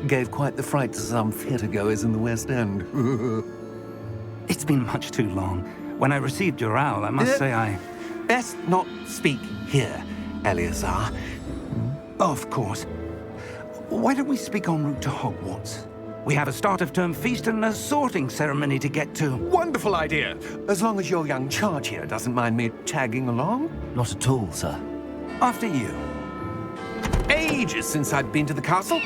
Gave quite the fright to some theatre-goers in the West End. It's been much too long. When I received your owl, I must say I... Best not speak here, Eleazar. Of course. Why don't we speak en route to Hogwarts? We have a start-of-term feast and a sorting ceremony to get to. Wonderful idea! As long as your young charge here doesn't mind me tagging along. Not at all, sir. After you. Ages since I've been to the castle.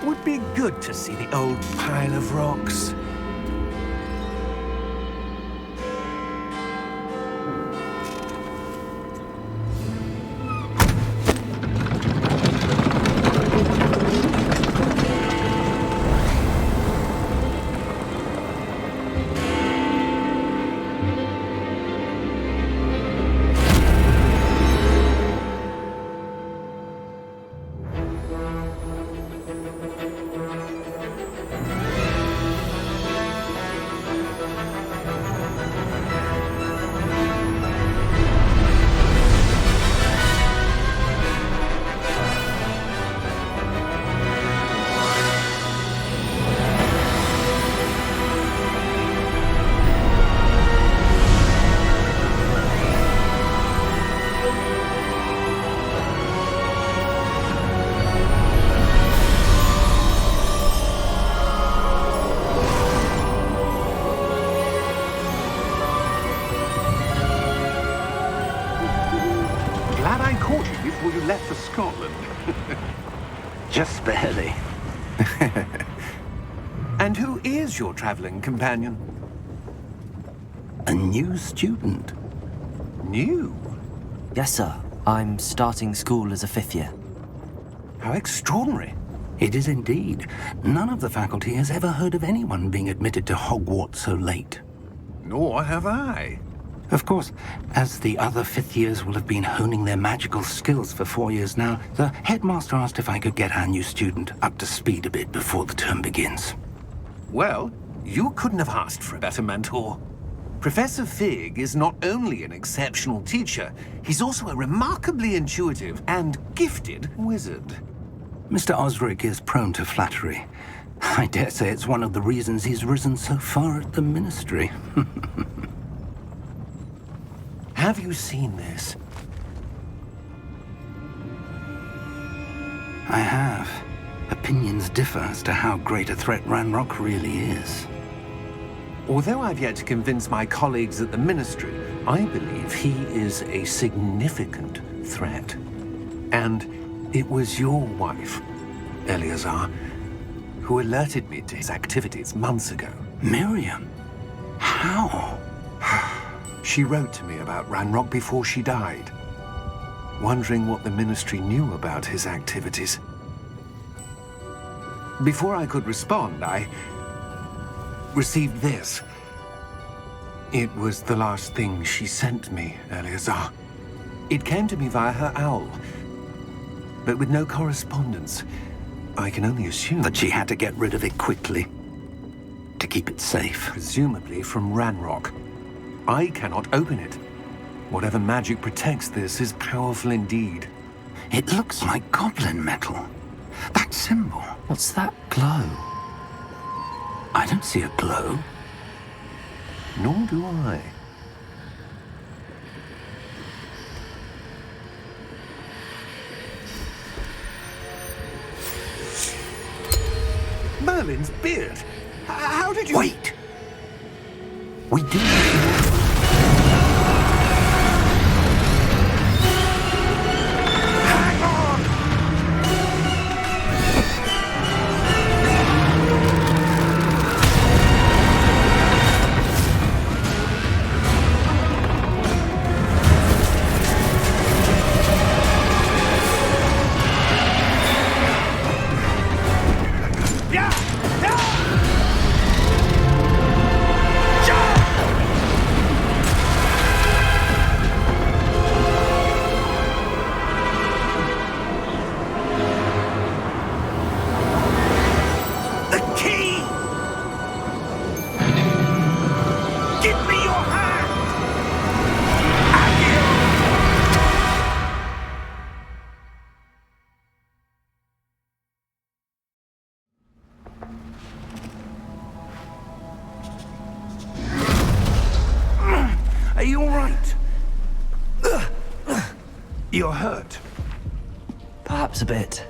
Would be good to see the old pile of rocks. Before you left for Scotland. Just barely. And who is your traveling companion? A new student. New? Yes, sir. I'm starting school as a 5th year. How extraordinary. It is indeed. None of the faculty has ever heard of anyone being admitted to Hogwarts so late. Nor have I. Of course, as the other 5th years will have been honing their magical skills for 4 years now, the headmaster asked if I could get our new student up to speed a bit before the term begins. Well, you couldn't have asked for a better mentor. Professor Fig is not only an exceptional teacher, he's also a remarkably intuitive and gifted wizard. Mr. Osric is prone to flattery. I dare say it's one of the reasons he's risen so far at the Ministry. Have you seen this? I have. Opinions differ as to how great a threat Ranrock really is. Although I've yet to convince my colleagues at the Ministry, I believe he is a significant threat. And it was your wife, Eleazar, who alerted me to his activities months ago. Miriam? How? She wrote to me about Ranrock before she died, wondering what the Ministry knew about his activities. Before I could respond, I received this. It was the last thing she sent me, Eleazar. It came to me via her owl, but with no correspondence. I can only assume That she had to get rid of it quickly, to keep it safe. presumably from Ranrock. I cannot open it. Whatever magic protects this is powerful indeed. It looks like goblin metal. That symbol. What's that glow? I don't see a glow. Nor do I. Merlin's beard! How did you... Wait! We do need more. Hang on! Yeah! Yeah! You're hurt. Perhaps a bit.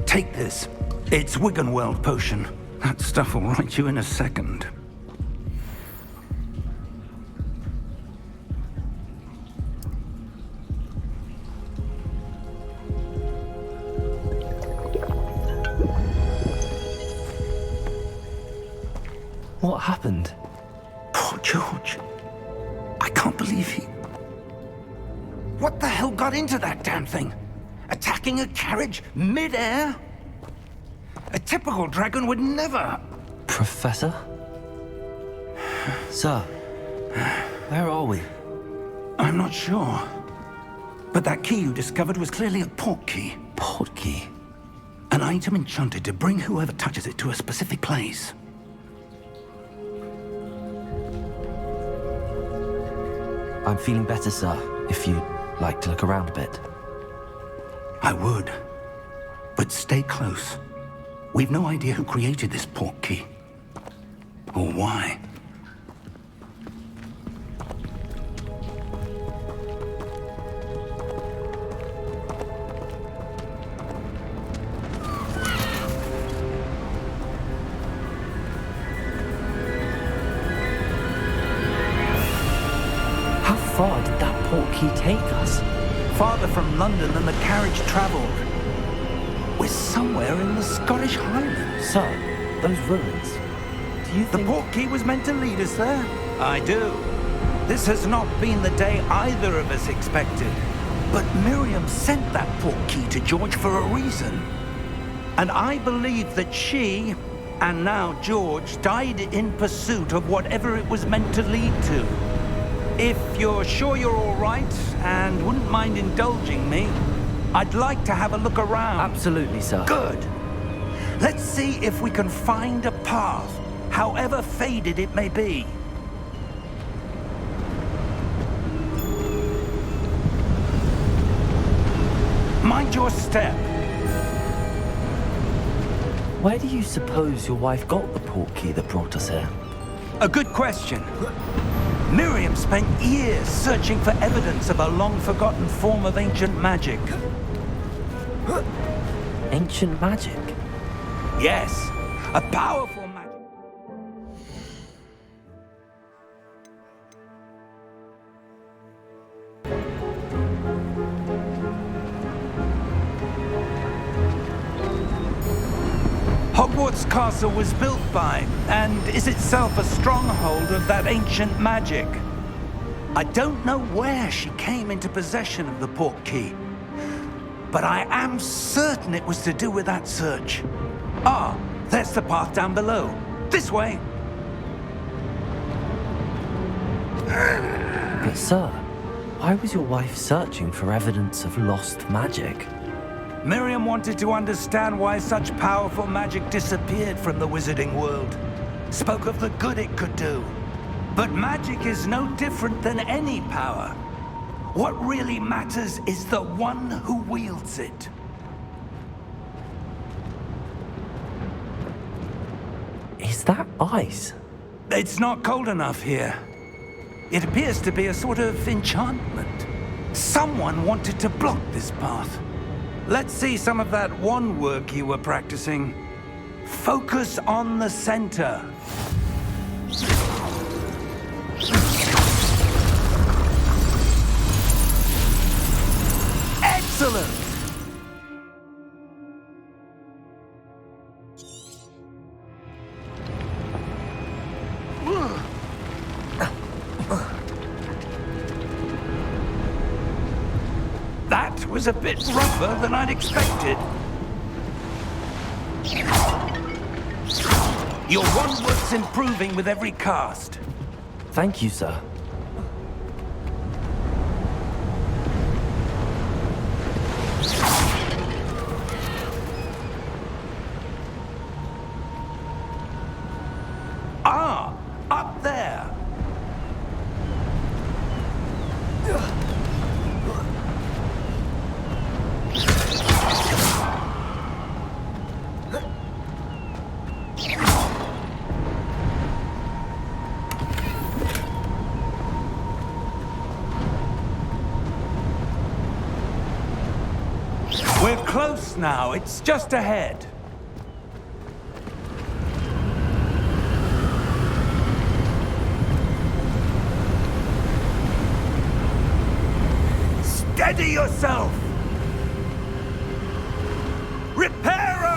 Take this. It's Wiggenweld potion. That stuff will right you in a second. What happened? Poor George. I can't believe he... What the hell got into that damn thing? Attacking a carriage mid-air? A typical dragon would never... Professor? Sir, where are we? I'm not sure. But that key you discovered was clearly a port key. Port key? An item enchanted to bring whoever touches it to a specific place. I'm feeling better, sir, if you'd like to look around a bit. I would. But stay close. We've no idea who created this port key. Or why. How far did that port key take us? Farther from London than the carriage traveled. We're somewhere in the Scottish Highlands. Sir, those ruins. Do you The think... port key was meant to lead us there? I do. This has not been the day either of us expected. But Miriam sent that port key to George for a reason. And I believe that she, and now George, died in pursuit of whatever it was meant to lead to. If you're sure you're all right, and wouldn't mind indulging me, I'd like to have a look around. Absolutely, sir. Good. Let's see if we can find a path, however faded it may be. Mind your step. Where do you suppose your wife got the port key that brought us here? A good question. Miriam spent years searching for evidence of a long-forgotten form of ancient magic. Ancient magic? Yes, a powerful magic. Hogwarts Castle was built by, and is itself a stronghold of that ancient magic. I don't know where she came into possession of the port key, but I am certain it was to do with that search. Ah, there's the path down below. This way. But sir, why was your wife searching for evidence of lost magic? Miriam wanted to understand why such powerful magic disappeared from the wizarding world. Spoke of the good it could do. But magic is no different than any power. What really matters is the one who wields it. Is that ice? It's not cold enough here. It appears to be a sort of enchantment. Someone wanted to block this path. Let's see some of that wand work you were practicing. Focus on the center. Excellent! That was a bit rougher than I'd expected. Your wand work's improving with every cast. Thank you, sir. Ah, up there. close now. It's just ahead. Steady yourself! Reparo!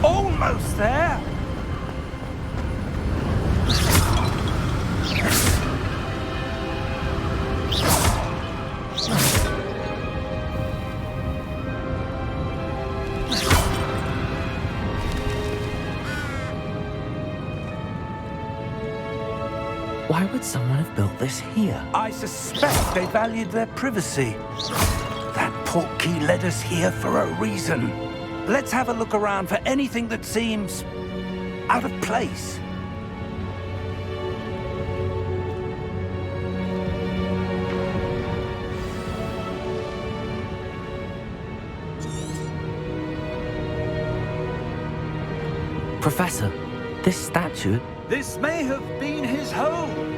Almost there! Why would someone have built this here? I suspect they valued their privacy. That portkey led us here for a reason. Let's have a look around for anything that seems out of place. Professor, this statue... This may have been his home.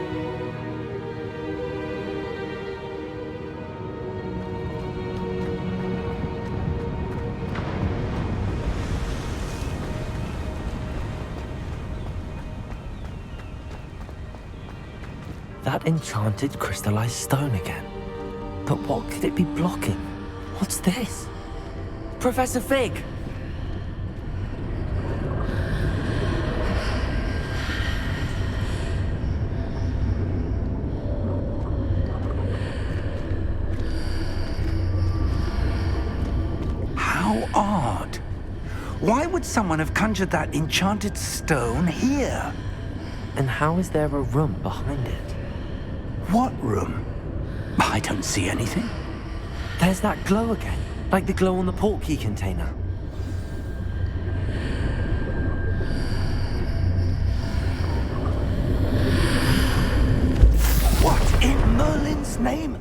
That enchanted crystallized stone again. But what could it be blocking? What's this? Professor Fig! How odd. Why would someone have conjured that enchanted stone here? And how is there a room behind it? What room? I don't see anything. There's that glow again, like the glow on the portkey container. What in Merlin's name?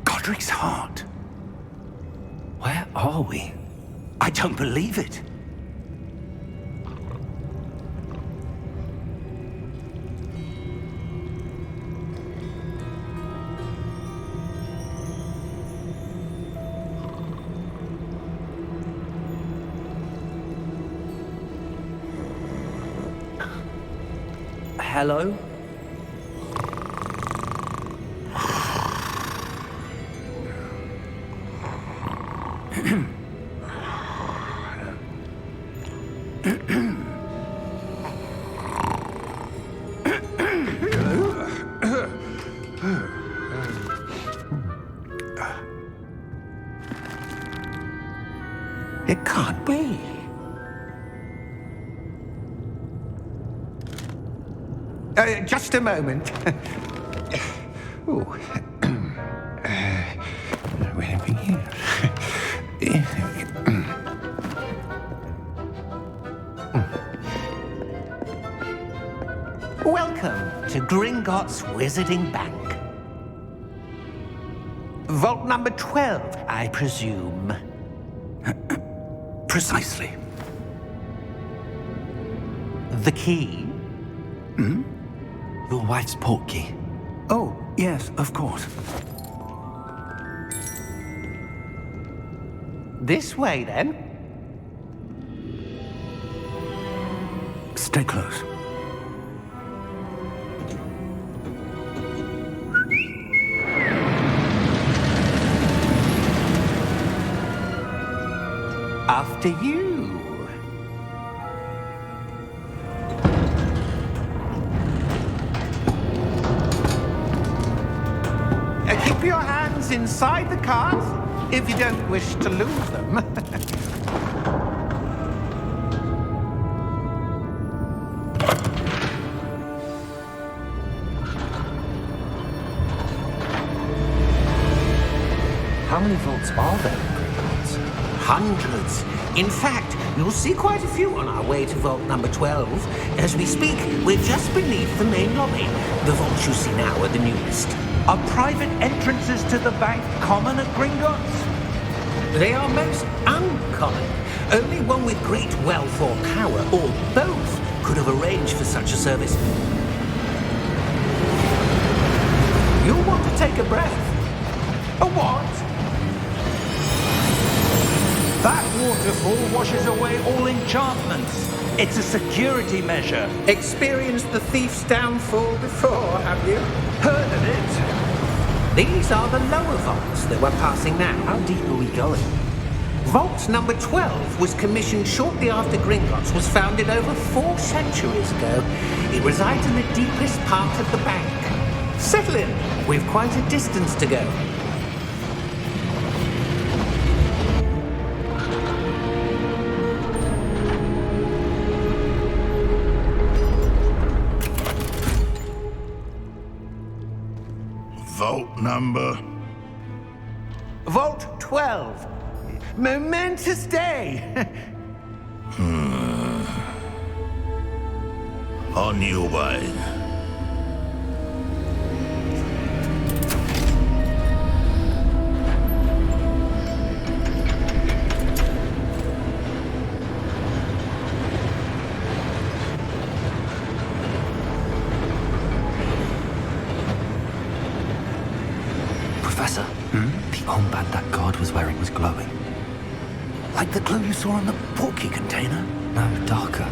Godric's heart. Where are we? I don't believe it. Hello? It can't be. Just a moment. Oh. Where are we here? Welcome to Gringotts Wizarding Bank. Vault number 12, I presume. Precisely. The key? Your wife's portkey. Oh, yes, of course. This way, then. Stay close. After you. Keep your hands inside the cart if you don't wish to lose them. How many vaults are there in Gringotts? Hundreds. In fact, You'll see quite a few on our way to Vault number 12. As we speak, we're just beneath the main lobby. The vaults you see now are the newest. Are private entrances to the bank common at Gringotts? They are most uncommon. Only one with great wealth or power, or both, could have arranged for such a service. You'll want to take a breath. A what? That waterfall washes away all enchantments. It's a security measure. Experienced the thief's downfall before, have you? Heard of it? These are the lower vaults that we're passing now. How deep are we going? Vault number 12 was commissioned shortly after Gringotts was founded over 4 centuries ago. It resides in the deepest part of the bank. Settle in. We've quite a distance to go. Vault number? Vault 12. Momentous day. On your way. Professor, the armband that guard was wearing was glowing. Like the glow you saw on the portkey container? No, darker.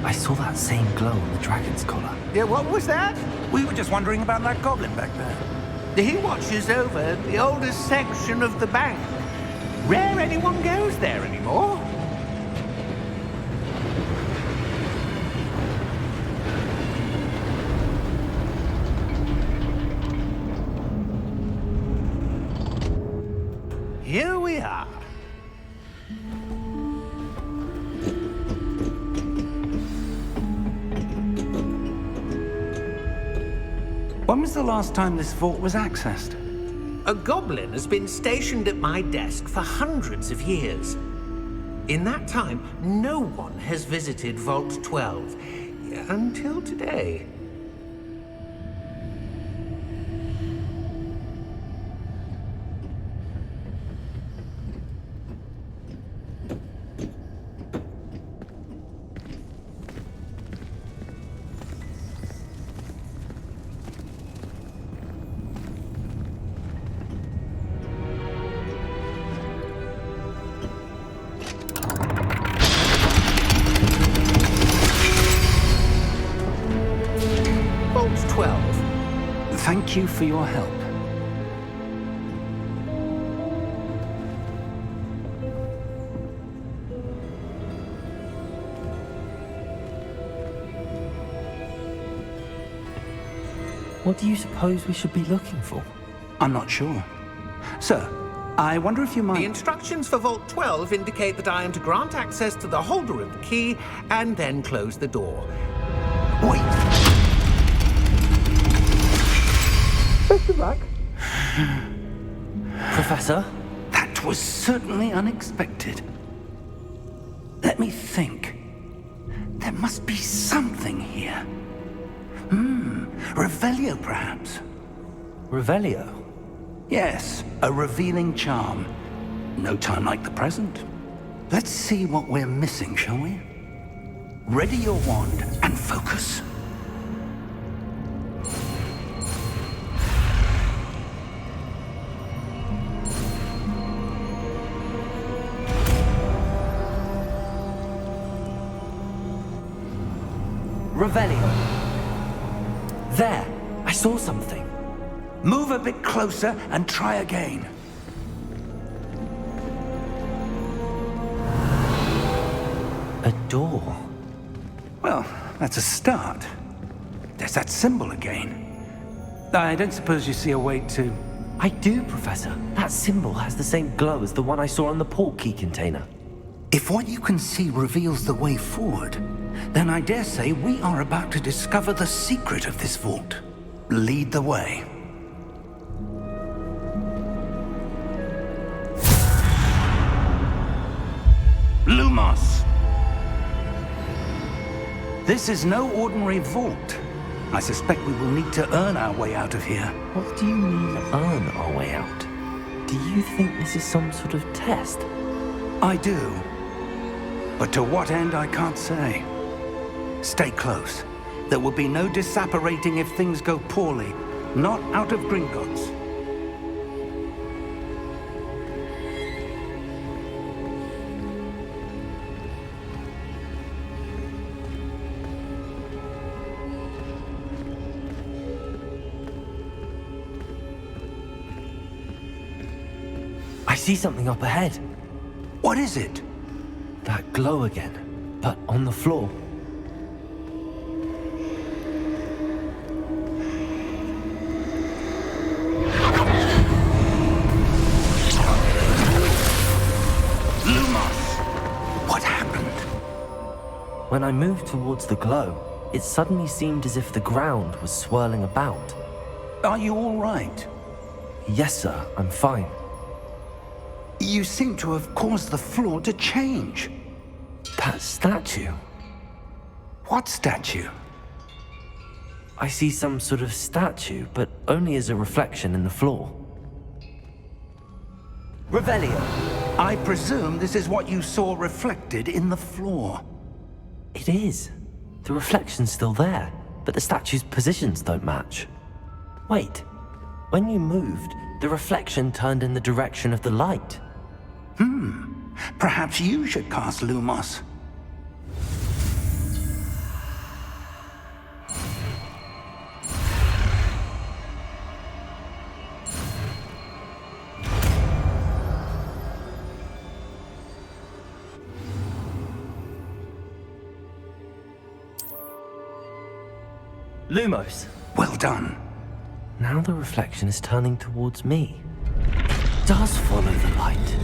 I saw that same glow on the dragon's collar. Yeah, what was that? We were just wondering about that goblin back there. He watches over the oldest section of the bank. Rare anyone goes there anymore. Here we are. When was the last time this vault was accessed? A goblin has been stationed at my desk for hundreds of years. In that time, no one has visited Vault 12 until today. Vault 12. Thank you for your help. What do you suppose we should be looking for? I'm not sure. Sir, I wonder if you The might... instructions for Vault 12 indicate that I am to grant access to the holder of the key and then close the door. Wait! Professor? That was certainly unexpected. Let me think. There must be something here. Revelio, perhaps? Revelio? Yes, a revealing charm. No time like the present. Let's see what we're missing, shall we? Ready your wand and focus. Revelio. There! I saw something. Move a bit closer and try again. A door. Well, that's a start. There's that symbol again. I don't suppose you see a way to... I do, Professor. That symbol has the same glow as the one I saw on the portkey container. If what you can see reveals the way forward, then I dare say we are about to discover the secret of this vault. Lead the way. Lumos! This is no ordinary vault. I suspect we will need to earn our way out of here. What do you mean, earn our way out? Do you think this is some sort of test? I do. But to what end, I can't say. Stay close. There will be no disapparating if things go poorly. Not out of Gringotts. I see something up ahead. What is it? That glow again, but on the floor. Lumos! What happened? When I moved towards the glow, it suddenly seemed as if the ground was swirling about. Are you all right? Yes, sir, I'm fine. You seem to have caused the floor to change. That statue. What statue? I see some sort of statue, but only as a reflection in the floor. Revelio, I presume this is what you saw reflected in the floor. It is. The reflection's still there, but the statue's positions don't match. Wait, when you moved, the reflection turned in the direction of the light. Perhaps you should cast Lumos. Lumos! Well done. Now the reflection is turning towards me. It does follow the light.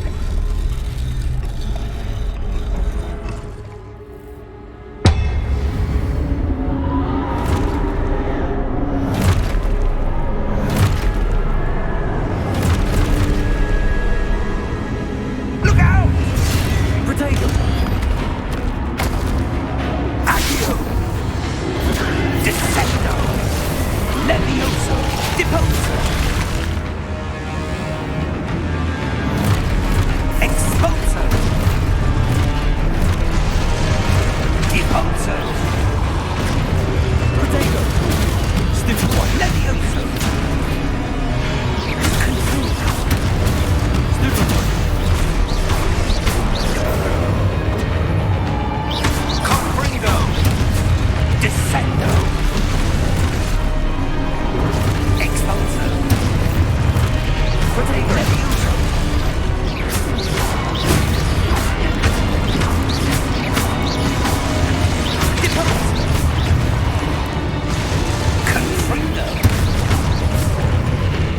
Look out! Protego! Accio! Descendo! Levioso! Deposo! Exposo! Deposo! Protego! Stiffo! Levioso! Confuso! Confringo! Descendo! Exposo! Protego! Levioso! Deposo! Confringo!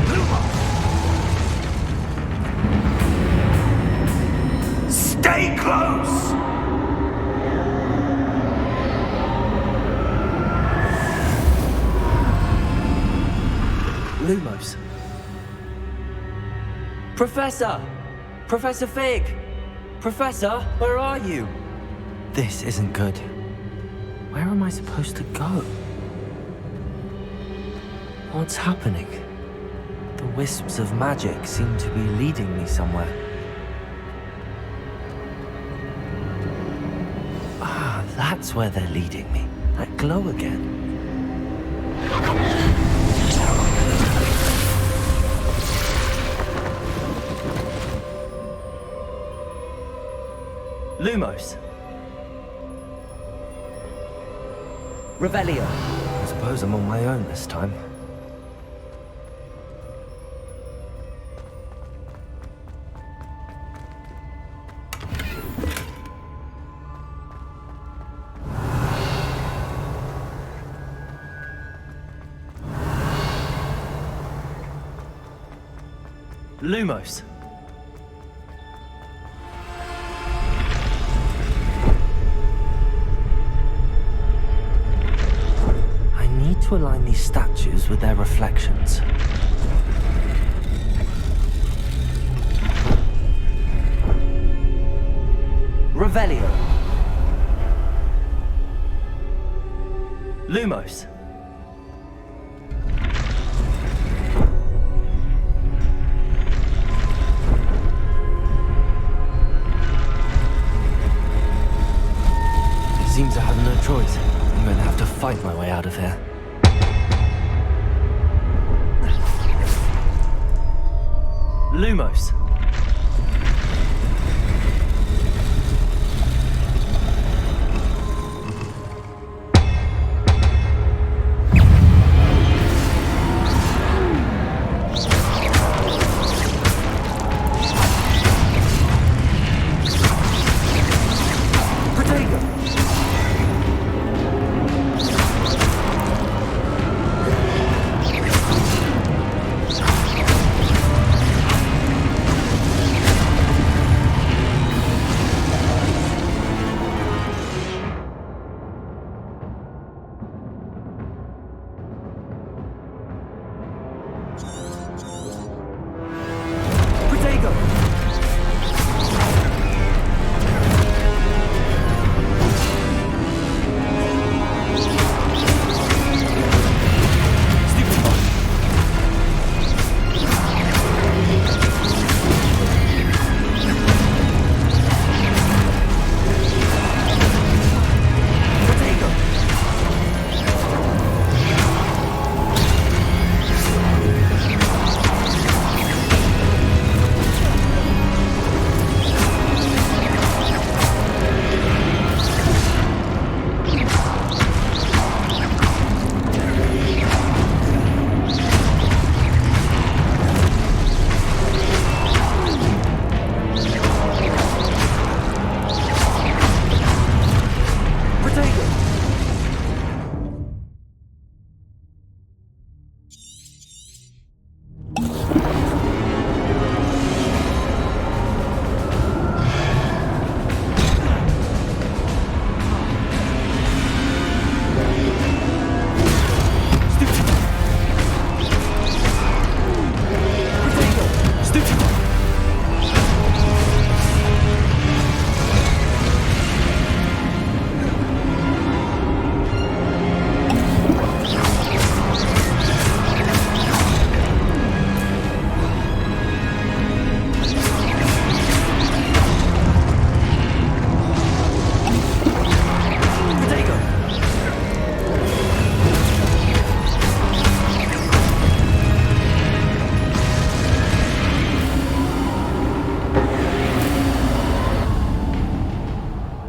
Lumos! Stay close! Lumos. Professor! Professor Fig! Professor, where are you? This isn't good. Where am I supposed to go? What's happening? The wisps of magic seem to be leading me somewhere. Ah, that's where they're leading me. That glow again. Lumos. Revelio. I suppose I'm on my own this time. Lumos. I need to align these statues with their reflections. Revelio. Lumos. Seems I have no choice. I'm going to have to fight my way out of here. Lumos.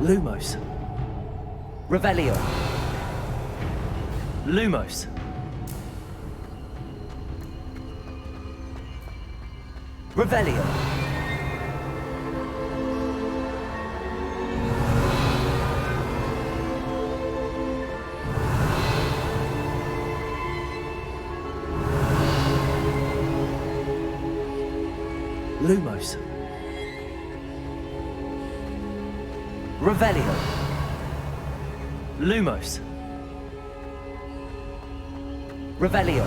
Lumos. Revelio. Lumos. Revelio. Lumos. Revelio. Lumos. Revelio.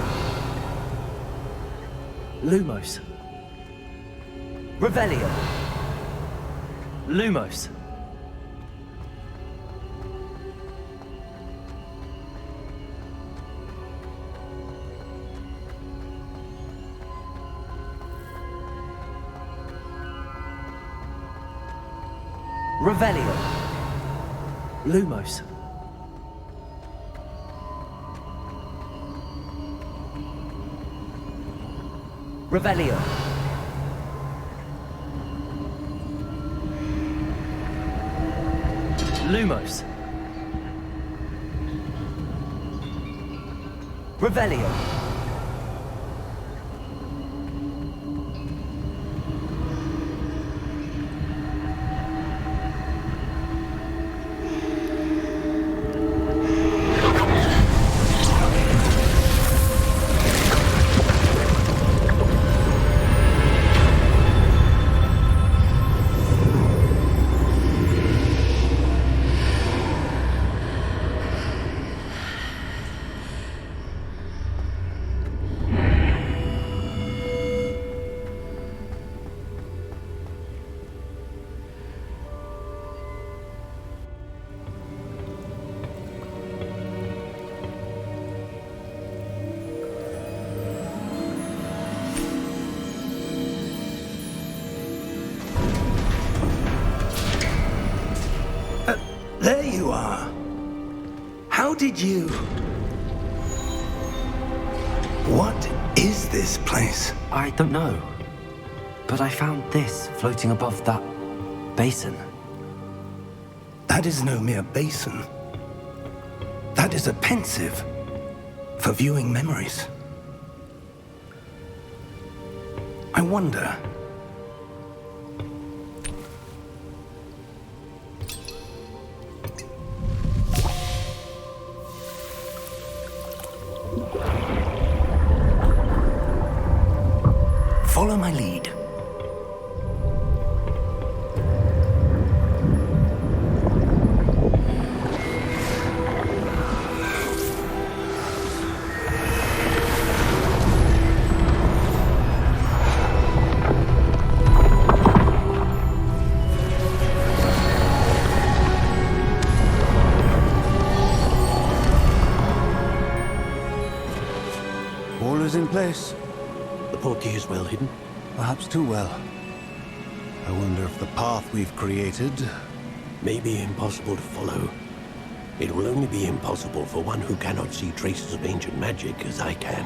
Lumos. Revelio. Lumos. Revelio. Lumos. Revelio. Lumos. Revelio. did you... What is this place? I don't know. But I found this floating above that basin. That is no mere basin. That is a pensive for viewing memories. I wonder... Follow my lead. All is in place. The portkey is well hidden. Perhaps too well. I wonder if the path we've created... May be impossible to follow. It will only be impossible for one who cannot see traces of ancient magic as I can.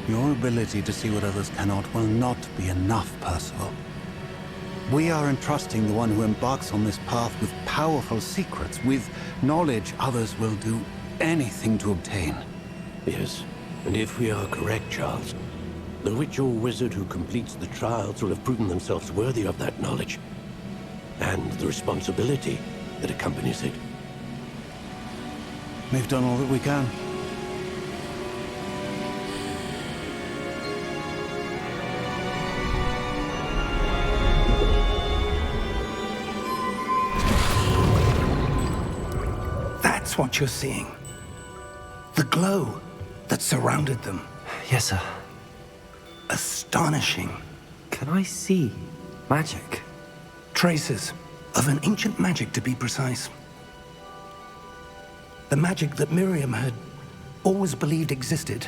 Your ability to see what others cannot will not be enough, Percival. We are entrusting the one who embarks on this path with powerful secrets, with knowledge others will do anything to obtain. Yes, and if we are correct, Charles, the witch or wizard who completes the trials will have proven themselves worthy of that knowledge, and the responsibility that accompanies it. We've done all that we can. That's what you're seeing. The glow that surrounded them. Yes, sir. Astonishing. Can I see magic? Traces of an ancient magic, to be precise. The magic that Miriam had always believed existed,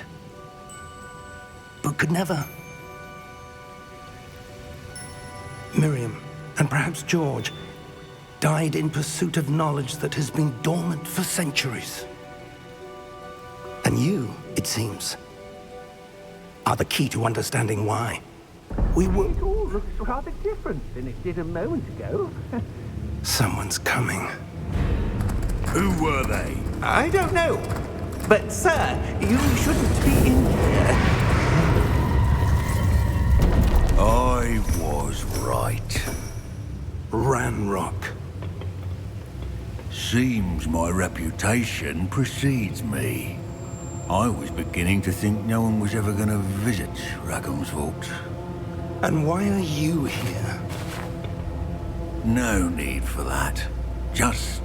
but could never. Miriam, and perhaps George, died in pursuit of knowledge that has been dormant for centuries. And you, it seems, are the key to understanding why. It all looks rather different than it did a moment ago. Someone's coming. Who were they? I don't know. But, sir, you shouldn't be in here. I was right. Ranrock. Seems my reputation precedes me. I was beginning to think no one was ever going to visit Rackham's Vault. And why are you here? No need for that. Just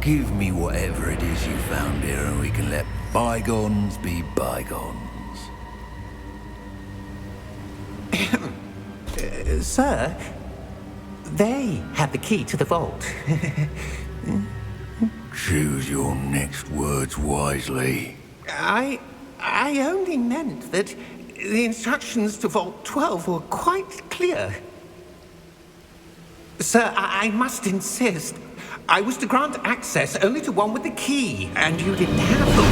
give me whatever it is you found here and we can let bygones be bygones. Sir, they had the key to the vault. Choose your next words wisely. I only meant that the instructions to Vault 12 were quite clear. Sir, I must insist. I was to grant access only to one with the key, and you didn't have them.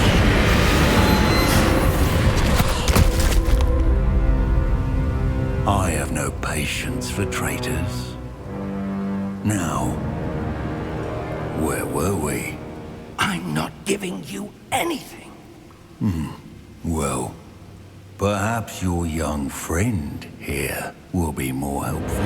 I have no patience for traitors. Now, where were we? I'm not giving you anything. Well, perhaps your young friend here will be more helpful.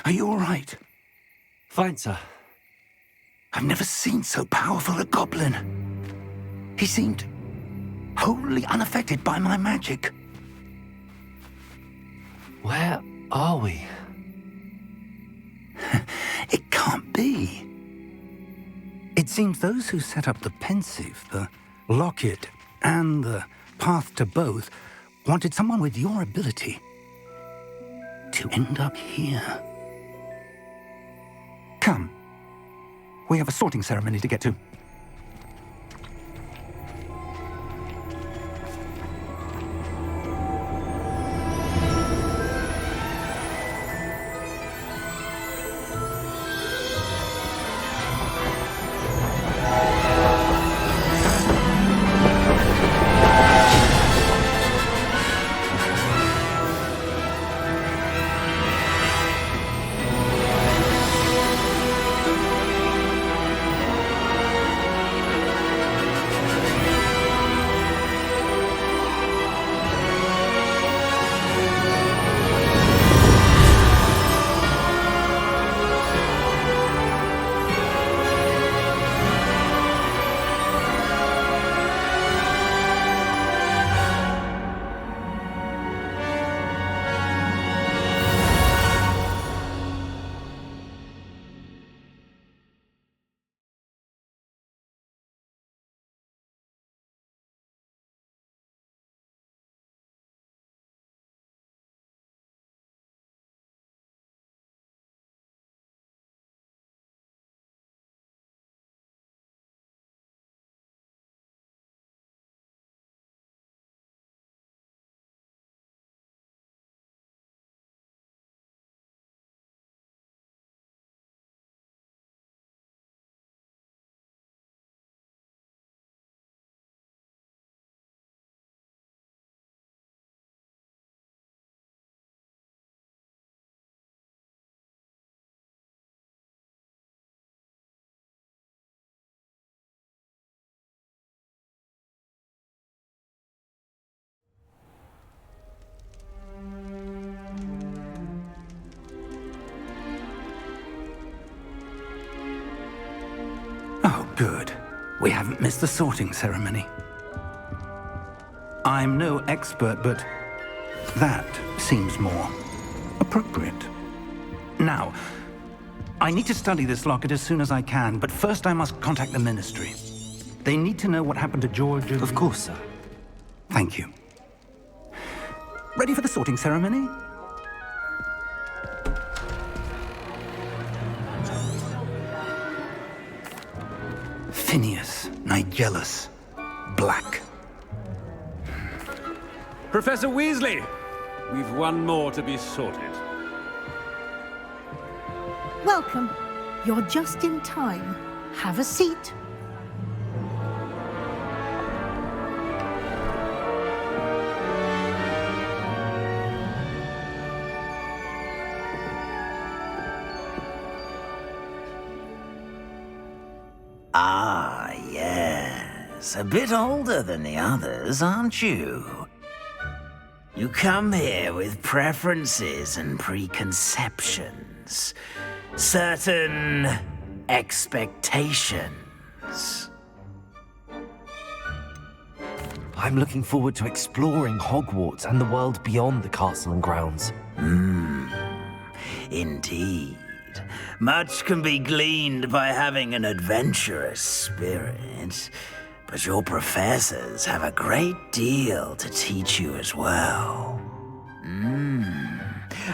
Are you all right? Fine, sir. I've never seen so powerful a goblin. He seemed wholly unaffected by my magic. Where are we? It can't be. It seems those who set up the Pensieve, the Locket, and the Path to Both wanted someone with your ability to end up here. Come. We have a sorting ceremony to get to. Oh, good. We haven't missed the sorting ceremony. I'm no expert, but that seems more appropriate. Now, I need to study this locket as soon as I can, but first I must contact the Ministry. They need to know what happened to George. Of course, sir. Thank you. Ready for the sorting ceremony? Phineas Nigellus Black. Professor Weasley, we've one more to be sorted. Welcome. You're just in time. Have a seat. Ah, yes. A bit older than the others, aren't you? You come here with preferences and preconceptions. Certain expectations. I'm looking forward to exploring Hogwarts and the world beyond the castle and grounds. Indeed. Much can be gleaned by having an adventurous spirit, but your professors have a great deal to teach you as well.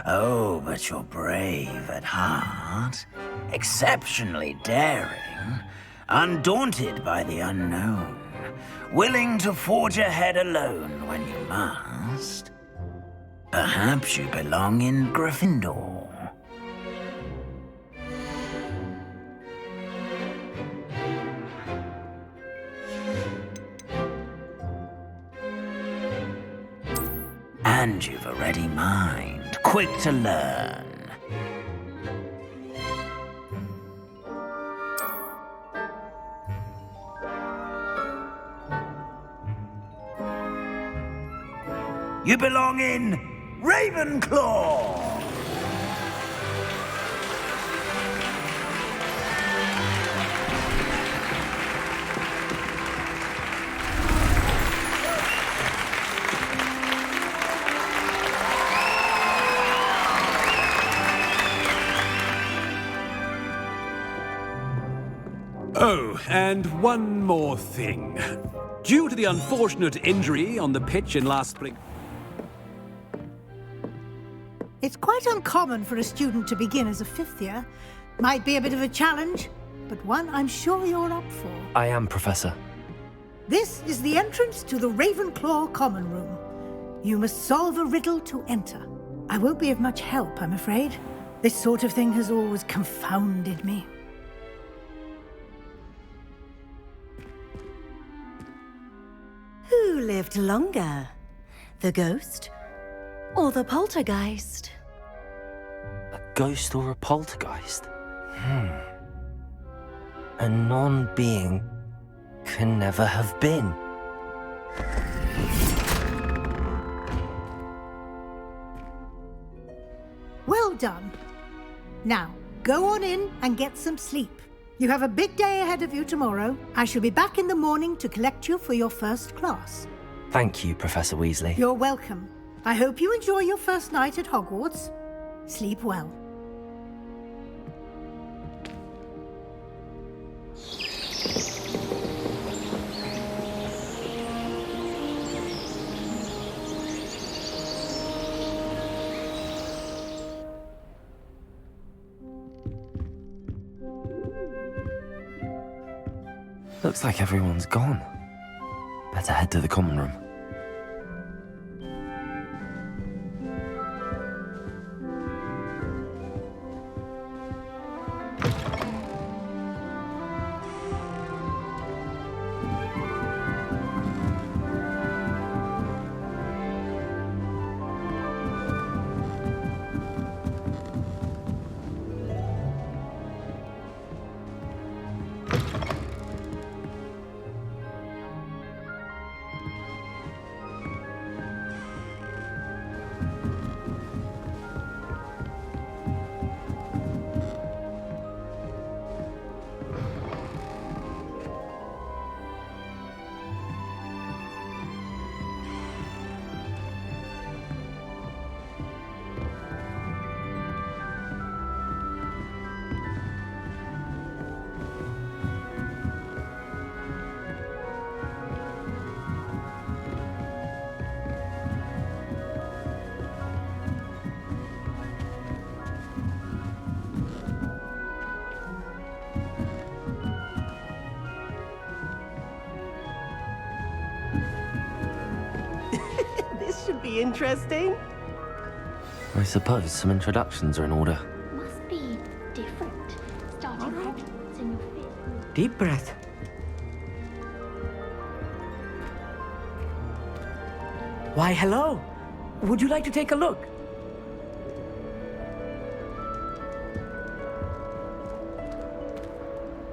Oh, but you're brave at heart, exceptionally daring, undaunted by the unknown, willing to forge ahead alone when you must. Perhaps you belong in Gryffindor. And you've a ready mind, quick to learn. You belong in Ravenclaw! Oh, and one more thing. Due to the unfortunate injury on the pitch in last spring... It's quite uncommon for a student to begin as a fifth year. Might be a bit of a challenge, but one I'm sure you're up for. I am, Professor. This is the entrance to the Ravenclaw Common Room. You must solve a riddle to enter. I won't be of much help, I'm afraid. This sort of thing has always confounded me. Who lived longer? The ghost or the poltergeist? A ghost or a poltergeist? A non-being can never have been. Well done. Now, go on in and get some sleep. You have a big day ahead of you tomorrow. I shall be back in the morning to collect you for your first class. Thank you, Professor Weasley. You're welcome. I hope you enjoy your first night at Hogwarts. Sleep well. Looks like everyone's gone. Better head to the common room. Be interesting. I suppose some introductions are in order. Must be different. Starting Hogwarts in your fifth. Deep breath. Why, hello. Would you like to take a look?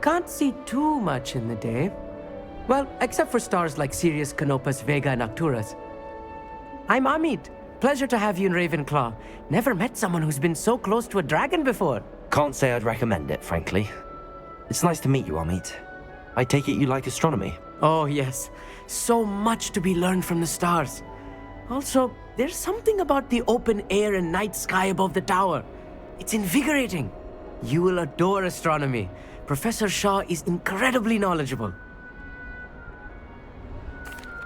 Can't see too much in the day. Well, except for stars like Sirius, Canopus, Vega, and Arcturus. I'm Amit. Pleasure to have you in Ravenclaw. Never met someone who's been so close to a dragon before. Can't say I'd recommend it, frankly. It's nice to meet you, Amit. I take it you like astronomy? Oh, yes. So much to be learned from the stars. Also, there's something about the open air and night sky above the tower. It's invigorating. You will adore astronomy. Professor Shaw is incredibly knowledgeable.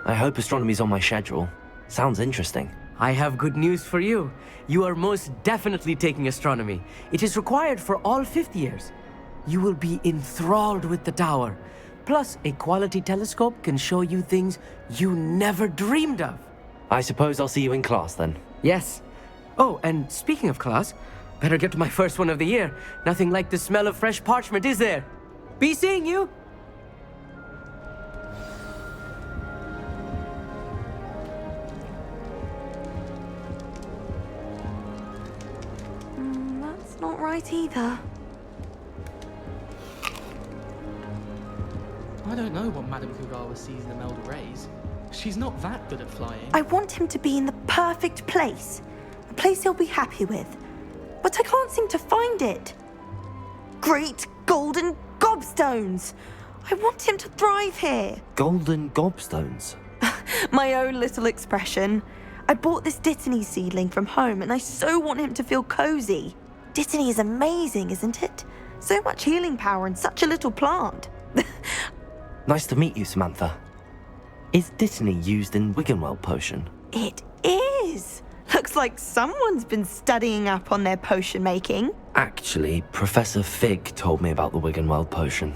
I hope astronomy's on my schedule. Sounds interesting. I have good news for you. You are most definitely taking astronomy. It is required for all fifth years. You will be enthralled with the tower. Plus, a quality telescope can show you things you never dreamed of. I suppose I'll see you in class then. Yes. Oh, and speaking of class, better get to my first one of the year. Nothing like the smell of fresh parchment, is there? Be seeing you! Not right either. I don't know what Madame Kugawa sees in Imelda Reyes. She's not that good at flying. I want him to be in the perfect place. A place he'll be happy with. But I can't seem to find it. Great golden gobstones! I want him to thrive here. Golden gobstones? My own little expression. I bought this Dittany seedling from home and I so want him to feel cozy. Dittany is amazing, isn't it? So much healing power in such a little plant. Nice to meet you, Samantha. Is Dittany used in Wiggenweld potion? It is! Looks like someone's been studying up on their potion making. Actually, Professor Fig told me about the Wiggenweld potion.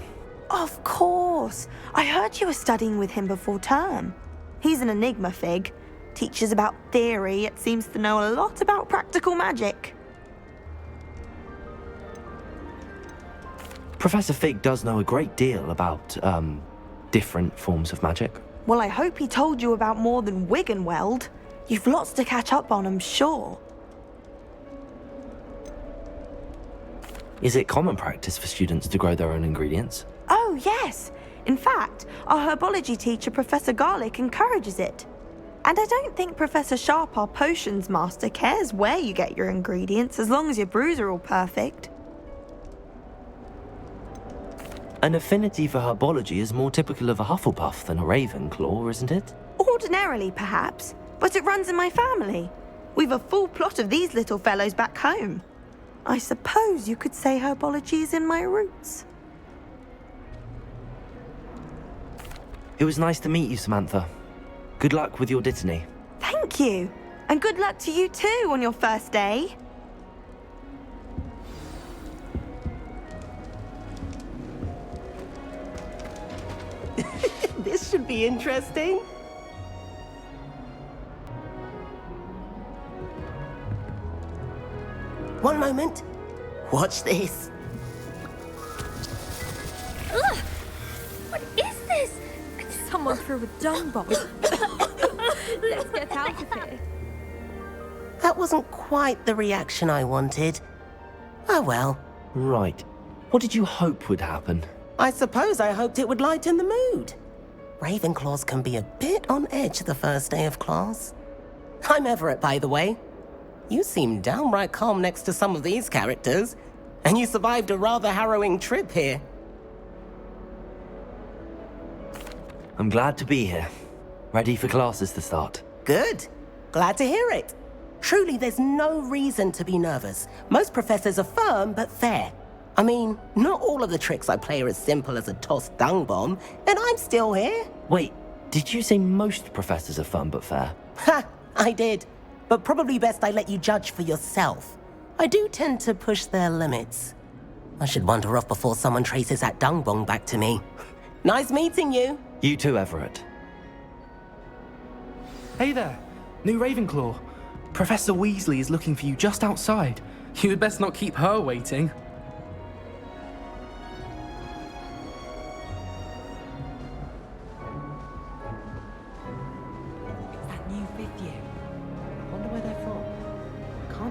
Of course! I heard you were studying with him before term. He's an enigma, Fig. Teaches about theory, yet seems to know a lot about practical magic. Professor Fig does know a great deal about, different forms of magic. Well, I hope he told you about more than Wiggenweld. You've lots to catch up on, I'm sure. Is it common practice for students to grow their own ingredients? Oh, yes. In fact, our herbology teacher, Professor Garlick, encourages it. And I don't think Professor Sharp, our potions master, cares where you get your ingredients, as long as your brews are all perfect. An affinity for herbology is more typical of a Hufflepuff than a Ravenclaw, isn't it? Ordinarily, perhaps, but it runs in my family. We've a full plot of these little fellows back home. I suppose you could say herbology is in my roots. It was nice to meet you, Samantha. Good luck with your Dittany. Thank you. And good luck to you too on your first day. This should be interesting. One moment. Watch this. Ugh! What is this? Someone threw a dung bomb. Let's get out of here. That wasn't quite the reaction I wanted. Oh well. Right. What did you hope would happen? I suppose I hoped it would lighten the mood. Ravenclaws can be a bit on edge the first day of class. I'm Everett, by the way. You seem downright calm next to some of these characters, and you survived a rather harrowing trip here. I'm glad to be here. Ready for classes to start. Good. Glad to hear it. Truly, there's no reason to be nervous. Most professors are firm but fair. I mean, not all of the tricks I play are as simple as a tossed dung bomb, and I'm still here. Wait, did you say most professors are fun but fair? Ha! I did. But probably best I let you judge for yourself. I do tend to push their limits. I should wander off before someone traces that dung bomb back to me. Nice meeting you. You too, Everett. Hey there, new Ravenclaw. Professor Weasley is looking for you just outside. You'd best not keep her waiting.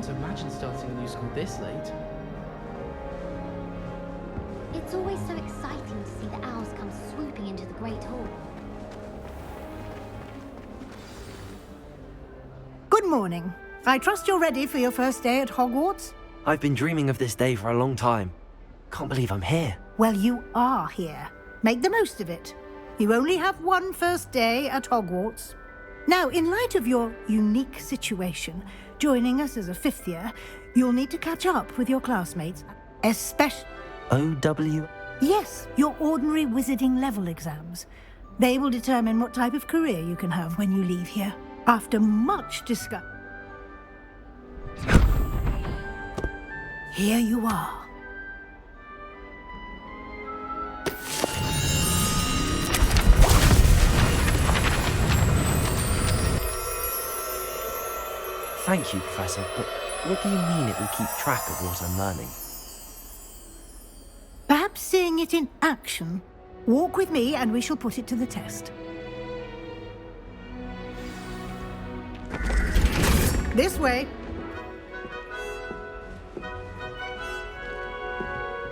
Imagine starting a new school this late. It's always so exciting to see the owls come swooping into the Great Hall. Good morning. I trust you're ready for your first day at Hogwarts? I've been dreaming of this day for a long time. Can't believe I'm here. Well, you are here. Make the most of it. You only have one first day at Hogwarts. Now, in light of your unique situation, joining us as a fifth year, you'll need to catch up with your classmates, especially... OW? Yes, your ordinary wizarding level exams. They will determine what type of career you can have when you leave here. After much discussion... Here you are. Thank you, Professor, but what do you mean it will keep track of what I'm learning? Perhaps seeing it in action. Walk with me and we shall put it to the test. This way.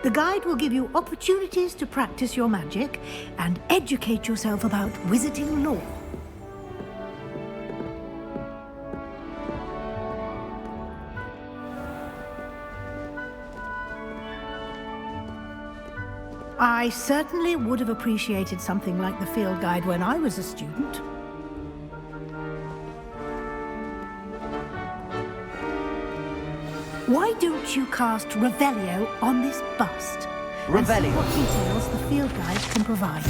The guide will give you opportunities to practice your magic and educate yourself about wizarding lore. I certainly would have appreciated something like the field guide when I was a student. Why don't you cast Revelio on this bust? Revelio? And see what details the field guide can provide.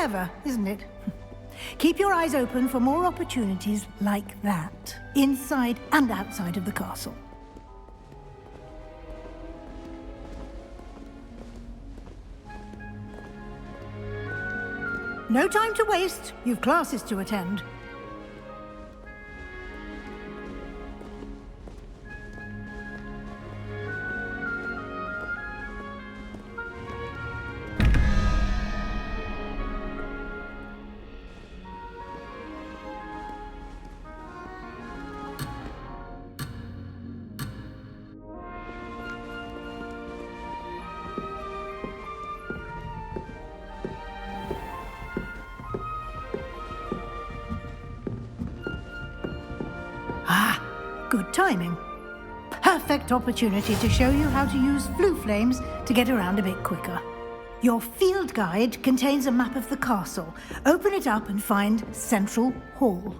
Clever, isn't it? Keep your eyes open for more opportunities like that, inside and outside of the castle. No time to waste. You've classes to attend. Good timing. Perfect opportunity to show you how to use flue flames to get around a bit quicker. Your field guide contains a map of the castle. Open it up and find Central Hall.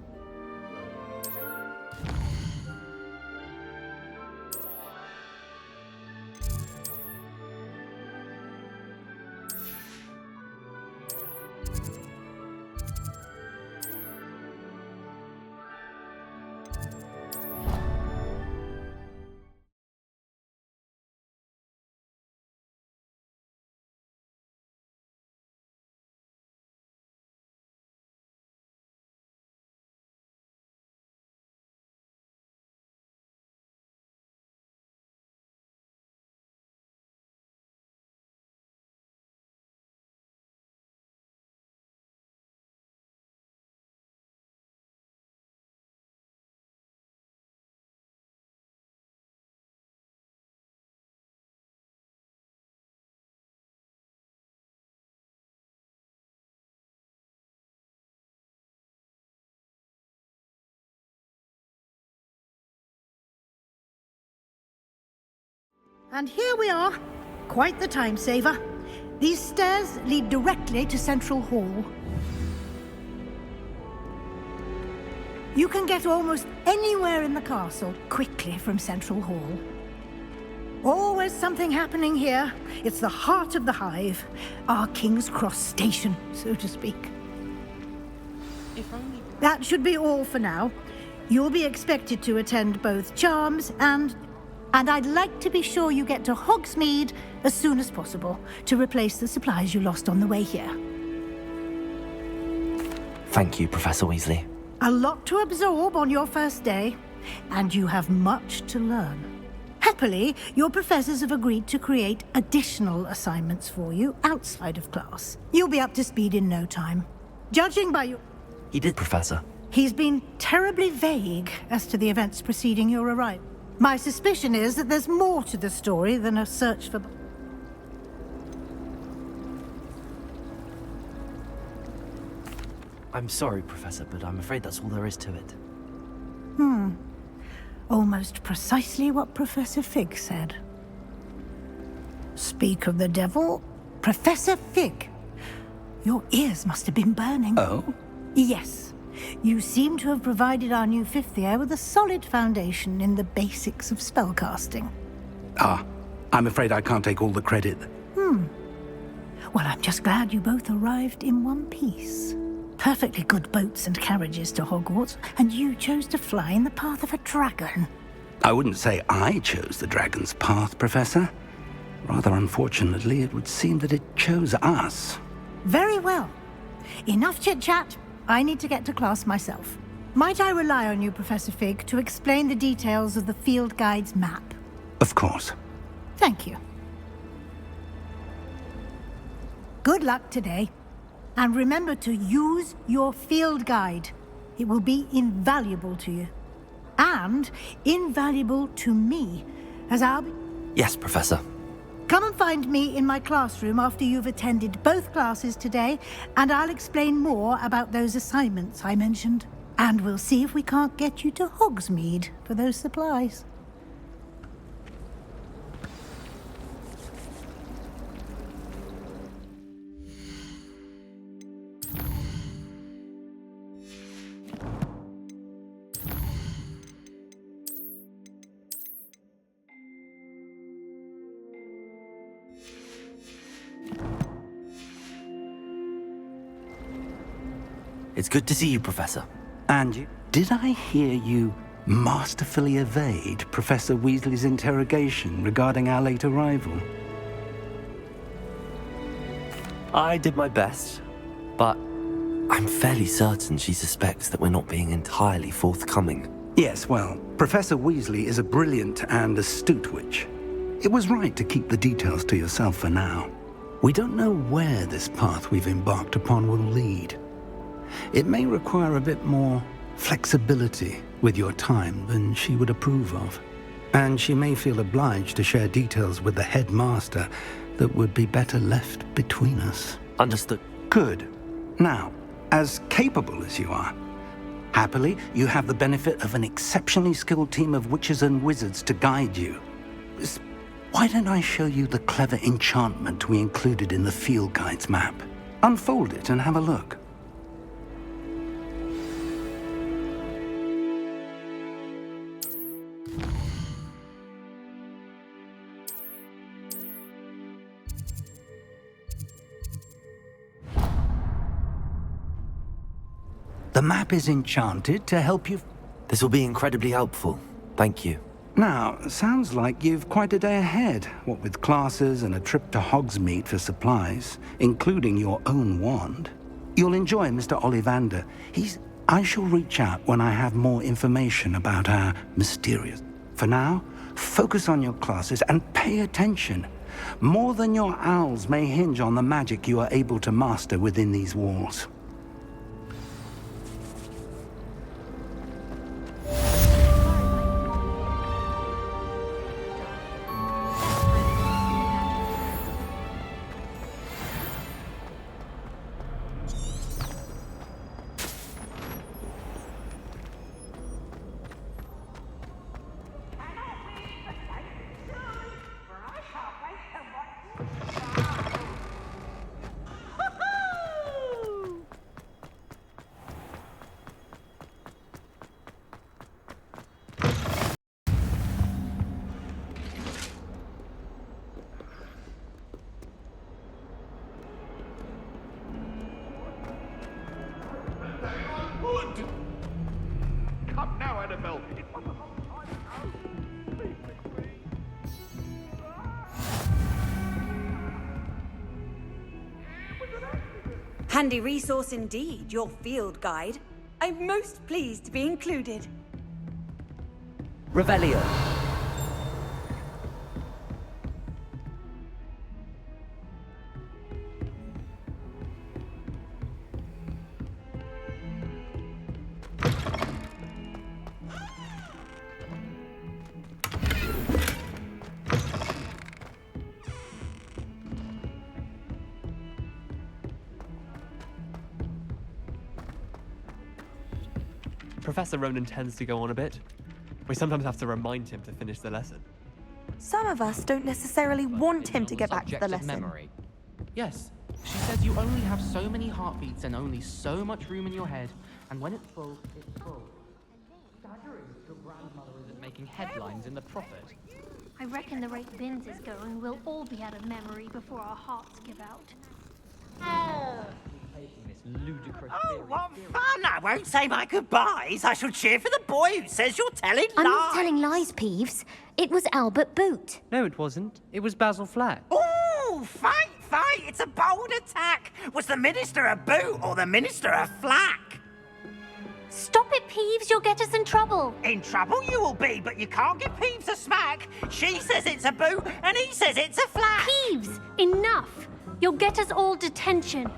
And here we are. Quite the time saver. These stairs lead directly to Central Hall. You can get almost anywhere in the castle quickly from Central Hall. Always something happening here. It's the heart of the Hive. Our King's Cross station, so to speak. That should be all for now. You'll be expected to attend both charms and I'd like to be sure you get to Hogsmeade as soon as possible to replace the supplies you lost on the way here. Thank you, Professor Weasley. A lot to absorb on your first day, and you have much to learn. Happily, your professors have agreed to create additional assignments for you outside of class. You'll be up to speed in no time. Judging by your... He did, Professor. He's been terribly vague as to the events preceding your arrival. My suspicion is that there's more to the story than a search for... I'm sorry, Professor, but I'm afraid that's all there is to it. Almost precisely what Professor Fig said. Speak of the devil, Professor Fig. Your ears must have been burning. Oh? Yes. You seem to have provided our new fifth year with a solid foundation in the basics of spellcasting. I'm afraid I can't take all the credit. Well, I'm just glad you both arrived in one piece. Perfectly good boats and carriages to Hogwarts, and you chose to fly in the path of a dragon. I wouldn't say I chose the dragon's path, Professor. Rather unfortunately, it would seem that it chose us. Very well. Enough chit-chat. I need to get to class myself. Might I rely on you, Professor Fig, to explain the details of the field guide's map? Of course. Thank you. Good luck today. And remember to use your field guide. It will be invaluable to you. And invaluable to me, as I'll be... Yes, Professor. Come and find me in my classroom after you've attended both classes today, and I'll explain more about those assignments I mentioned. And we'll see if we can't get you to Hogsmeade for those supplies. It's good to see you, Professor. And did I hear you masterfully evade Professor Weasley's interrogation regarding our late arrival? I did my best, but I'm fairly certain she suspects that we're not being entirely forthcoming. Yes, well, Professor Weasley is a brilliant and astute witch. It was right to keep the details to yourself for now. We don't know where this path we've embarked upon will lead. It may require a bit more flexibility with your time than she would approve of. And she may feel obliged to share details with the headmaster that would be better left between us. Understood. Good. Now, as capable as you are, happily, you have the benefit of an exceptionally skilled team of witches and wizards to guide you. Why don't I show you the clever enchantment we included in the field guide's map? Unfold it and have a look. The map is enchanted to help you. This will be incredibly helpful. Thank you. Now, sounds like you've quite a day ahead, what with classes and a trip to Hogsmeade for supplies, including your own wand. You'll enjoy Mr. Ollivander. I shall reach out when I have more information about our mysterious. For now, focus on your classes and pay attention. More than your owls may hinge on the magic you are able to master within these walls. Come now, Annabelle. Handy resource indeed, your field guide. I'm most pleased to be included. Revelio. Professor Ronan tends to go on a bit. We sometimes have to remind him to finish the lesson. Some of us don't necessarily want him to get back to the lesson. Memory. Yes, she says you only have so many heartbeats and only so much room in your head, and when it's full, it's full. Staggering, your grandmother isn't making headlines in the Prophet. I reckon the rate Binns is going, we'll all be out of memory before our hearts give out. Oh, what fun! I won't say my goodbyes. I shall cheer for the boy who says you're telling lies. I'm not telling lies, Peeves. It was Albert Boot. No, it wasn't. It was Basil Flack. Ooh, fight! It's a bold attack. Was the Minister a Boot or the Minister a Flack? Stop it, Peeves. You'll get us in trouble. In trouble you will be, but you can't give Peeves a smack. She says it's a Boot and he says it's a Flack. Peeves, enough. You'll get us all detention.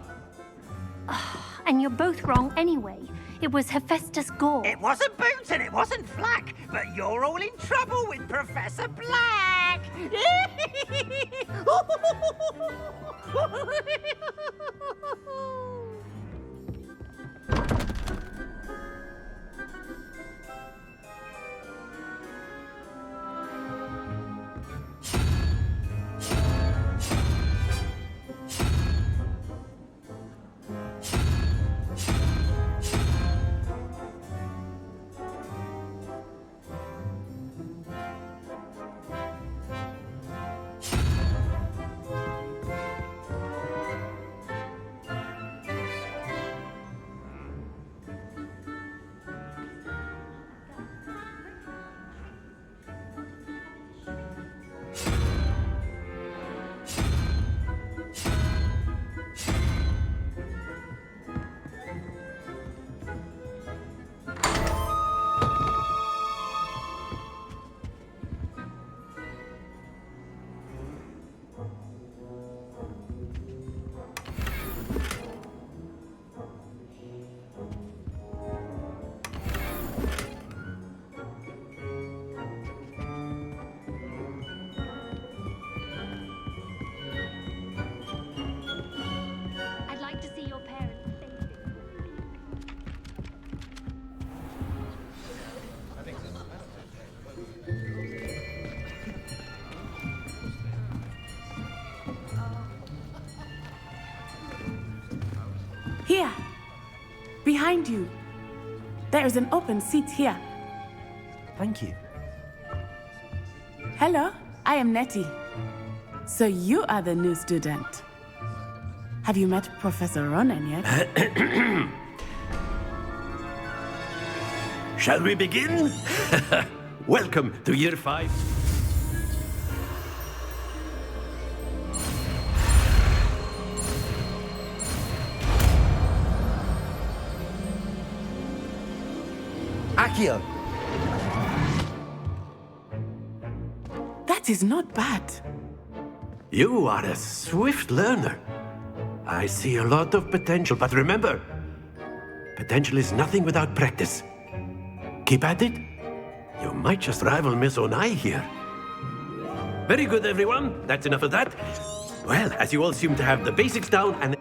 And you're both wrong anyway. It was Hephaestus Gore. It wasn't Boot and it wasn't Flack, but you're all in trouble with Professor Black. behind you. There is an open seat here. Thank you. Hello, I am Nettie. So you are the new student. Have you met Professor Ronan yet? Shall we begin? Welcome to Year 5. Accio! That is not bad. You are a swift learner. I see a lot of potential, but remember, potential is nothing without practice. Keep at it. You might just rival Miss Onai here. Very good, everyone. That's enough of that. Well, as you all seem to have the basics down and...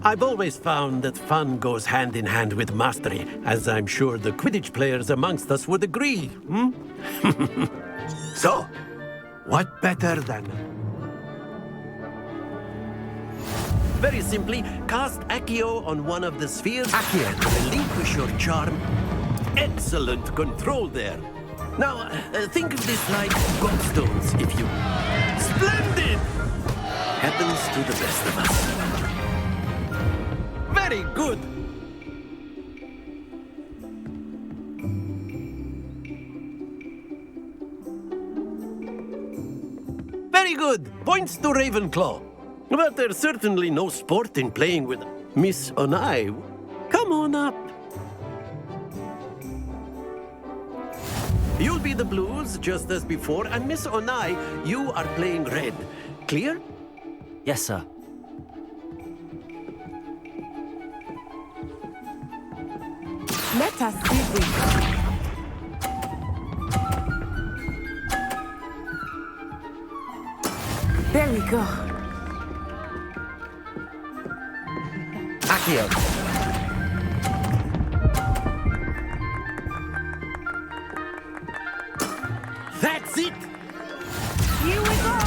I've always found that fun goes hand in hand with mastery, as I'm sure the Quidditch players amongst us would agree, hmm? So, what better than... Very simply, cast Accio on one of the spheres and relinquish your charm. Excellent control there. Now, think of this like gobstones, if you... Splendid! Happens to the best of us. Very good! Very good! Points to Ravenclaw. But there's certainly no sport in playing with Miss Onai. Come on up. You'll be the blues, just as before, and Miss Onai, you are playing red. Clear? Yes, sir. Let us see this. There we go. Accio! That's it! Here we go!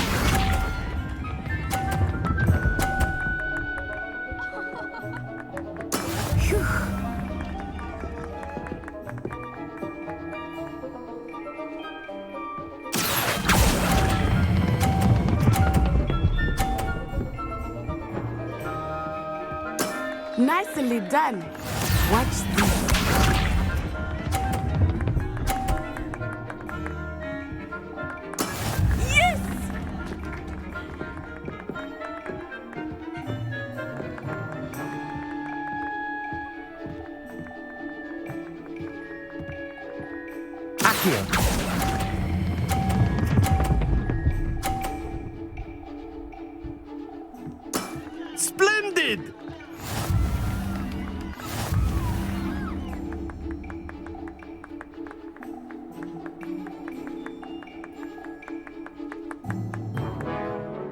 Nicely done. Watch this. Yes! Accio! Splendid!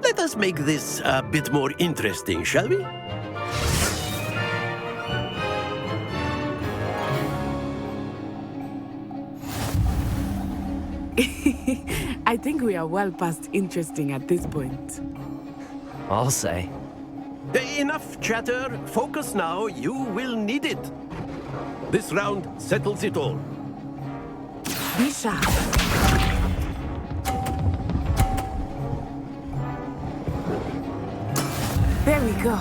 Let us make this a bit more interesting, shall we? I think we are well past interesting at this point. I'll say. Enough chatter. Focus now. You will need it. This round settles it all. Be sharp. There we go.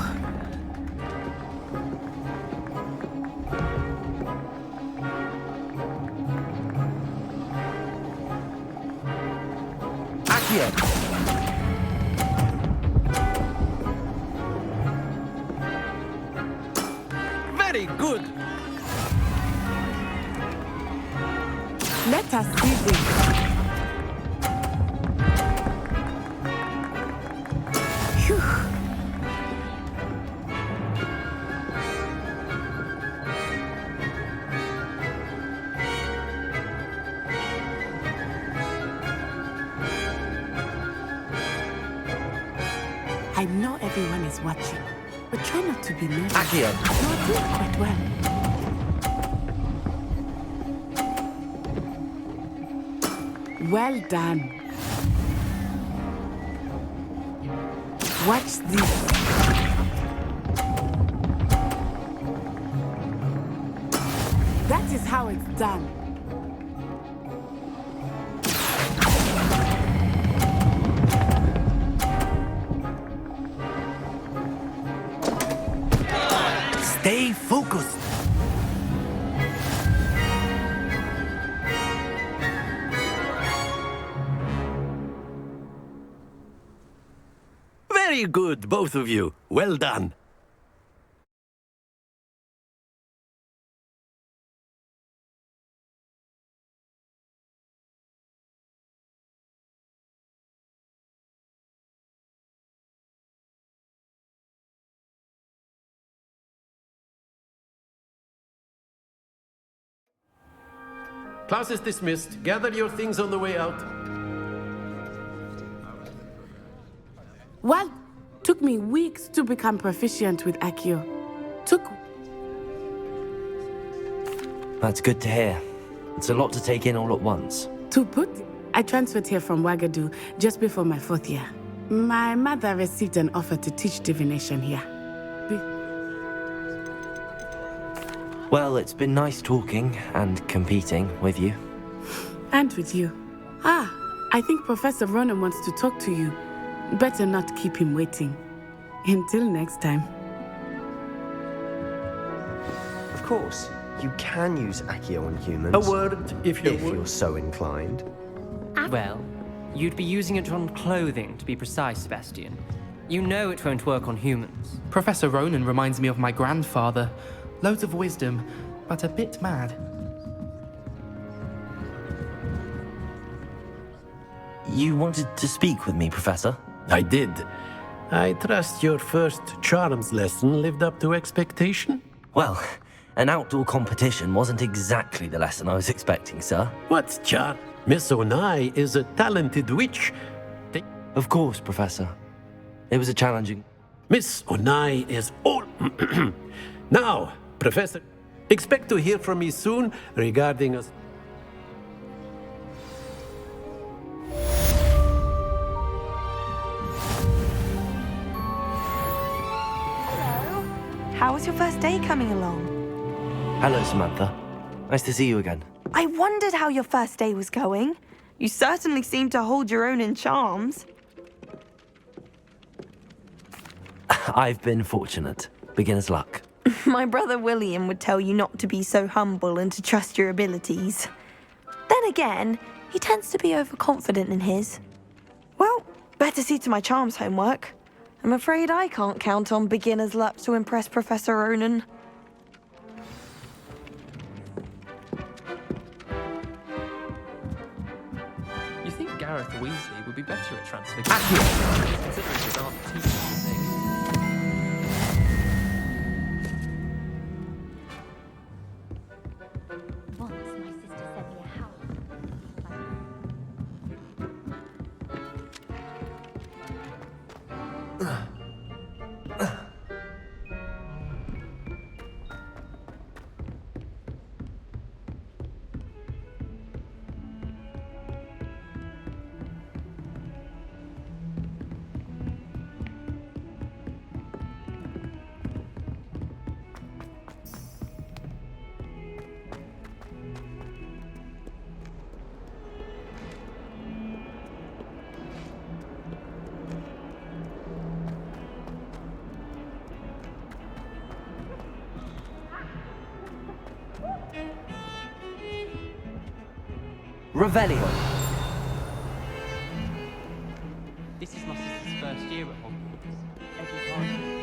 Accio! Very good. Let us see this. Phew. I know everyone is watching, but try not to be nervous. Accio. You're doing quite well. Well done. Watch this. That is how it's done. Stay focused. Very good, both of you. Well done. Class is dismissed. Gather your things on the way out. Well, took me weeks to become proficient with Accio. That's good to hear. It's a lot to take in all at once. I transferred here from Wagadu just before my 4th year. My mother received an offer to teach divination here. Well, it's been nice talking and competing with you. And with you. I think Professor Ronen wants to talk to you. Better not keep him waiting. Until next time. Of course, you can use Accio on humans. A word, if you're so inclined. Well, you'd be using it on clothing, to be precise, Sebastian. You know it won't work on humans. Professor Ronen reminds me of my grandfather. Loads of wisdom, but a bit mad. You wanted to speak with me, Professor? I did. I trust your first charms lesson lived up to expectation? Well, an outdoor competition wasn't exactly the lesson I was expecting, sir. What charm? Miss Onai is a talented witch. Of course, Professor. It was a challenging... Miss Onai is all... Now, Professor, expect to hear from me soon regarding us. Hello. How was your first day coming along? Hello, Samantha. Nice to see you again. I wondered how your first day was going. You certainly seem to hold your own in charms. I've been fortunate. Beginner's luck. My brother William would tell you not to be so humble and to trust your abilities. Then again, he tends to be overconfident in his. Well, better see to my charms homework. I'm afraid I can't count on beginner's luck to impress Professor Ronen. You think Gareth Weasley would be better at transfiguration, considering his art teaching thing? Once my sister sent me a house. Revelio. This is my sister's first year at Hogwarts. Every class.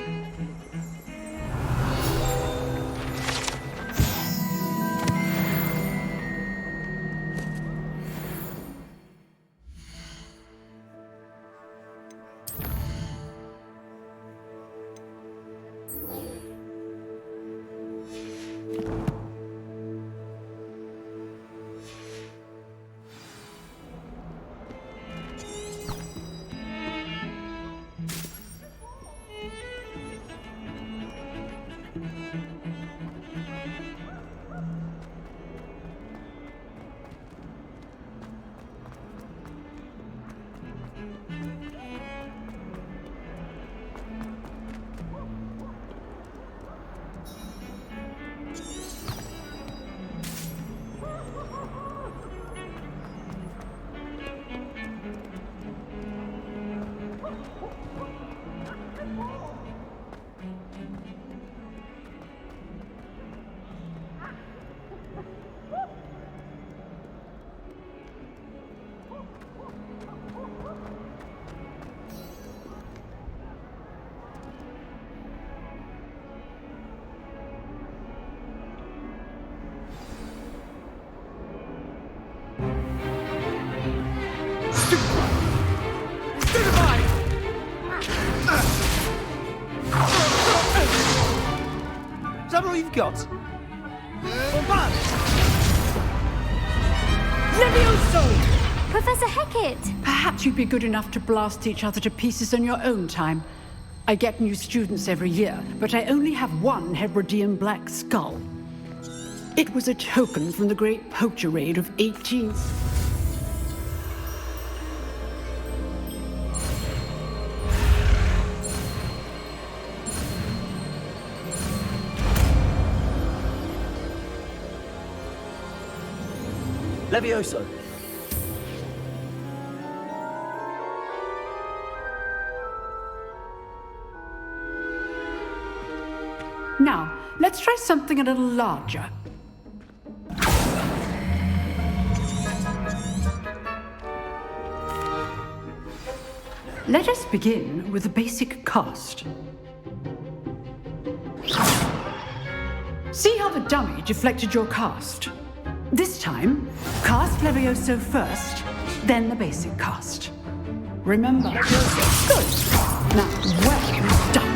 Is that all you've got? Levioso! Professor Hecat! Perhaps you'd be good enough to blast each other to pieces in your own time. I get new students every year, but I only have one Hebridean black skull. It was a token from the great poacher raid of 18... Levioso. Now, let's try something a little larger. Let us begin with the basic cast. See how the dummy deflected your cast? This time, cast Levioso first, then the basic cast. Remember? Good. Now, well done.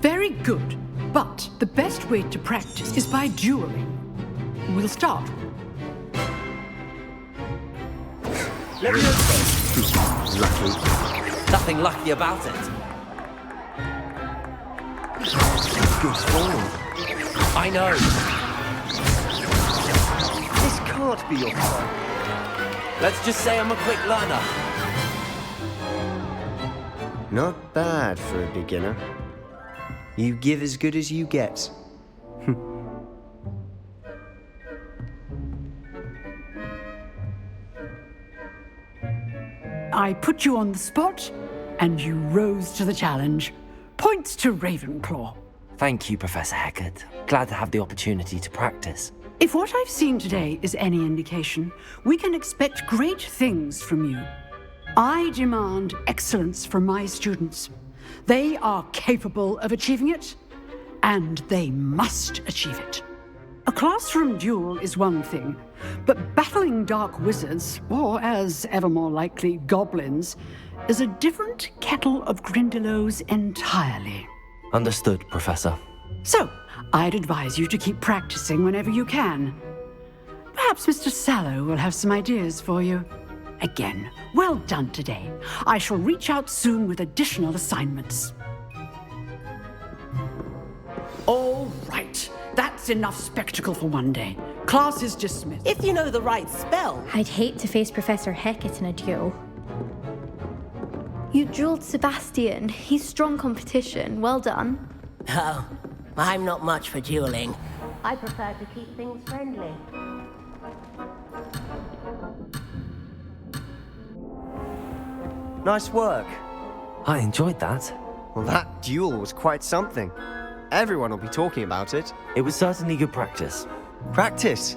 Very good. But the best way to practice is by dueling. We'll start. Levioso. Lucky. Nothing lucky about it. Good form. I know. This can't be your fault. Let's just say I'm a quick learner. Not bad for a beginner. You give as good as you get. I put you on the spot, and you rose to the challenge. Points to Ravenclaw. Thank you, Professor Hecat. Glad to have the opportunity to practice. If what I've seen today is any indication, we can expect great things from you. I demand excellence from my students. They are capable of achieving it, and they must achieve it. A classroom duel is one thing, but battling dark wizards, or as ever more likely, goblins, is a different kettle of Grindylows entirely. Understood, Professor. So, I'd advise you to keep practicing whenever you can. Perhaps Mr. Sallow will have some ideas for you. Again, well done today. I shall reach out soon with additional assignments. All right. That's enough spectacle for one day. Class is dismissed. If you know the right spell. I'd hate to face Professor Hecat in a duel. You dueled Sebastian. He's strong competition. Well done. Oh, I'm not much for dueling. I prefer to keep things friendly. Nice work. I enjoyed that. Well, that duel was quite something. Everyone will be talking about it. It was certainly good practice. Practice?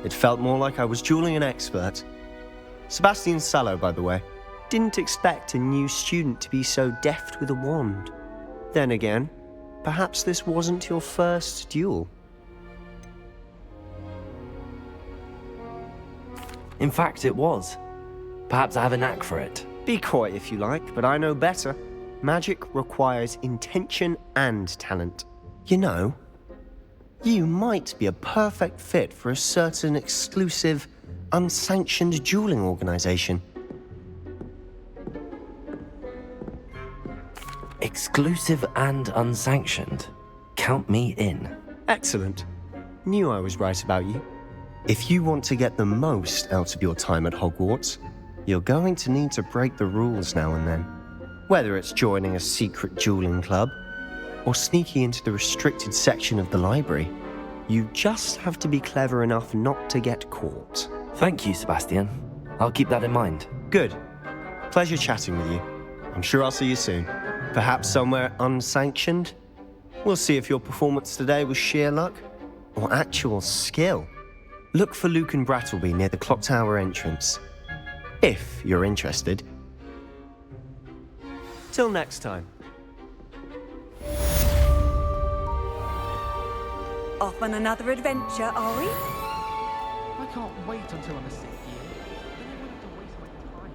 It felt more like I was dueling an expert. Sebastian Sallow, by the way. Didn't expect a new student to be so deft with a wand. Then again, perhaps this wasn't your first duel. In fact, it was. Perhaps I have a knack for it. Be coy if you like, but I know better. Magic requires intention and talent. You know, you might be a perfect fit for a certain exclusive, unsanctioned dueling organization. Exclusive and unsanctioned. Count me in. Excellent. Knew I was right about you. If you want to get the most out of your time at Hogwarts, you're going to need to break the rules now and then. Whether it's joining a secret dueling club, or sneaking into the restricted section of the library, you just have to be clever enough not to get caught. Thank you, Sebastian. I'll keep that in mind. Good. Pleasure chatting with you. I'm sure I'll see you soon. Perhaps somewhere unsanctioned? We'll see if your performance today was sheer luck or actual skill. Look for Luke and Brattleby near the Clock Tower entrance. If you're interested. Till next time. Off on another adventure, are we? I can't wait until I'm a 6th year. Then I won't have to waste my time.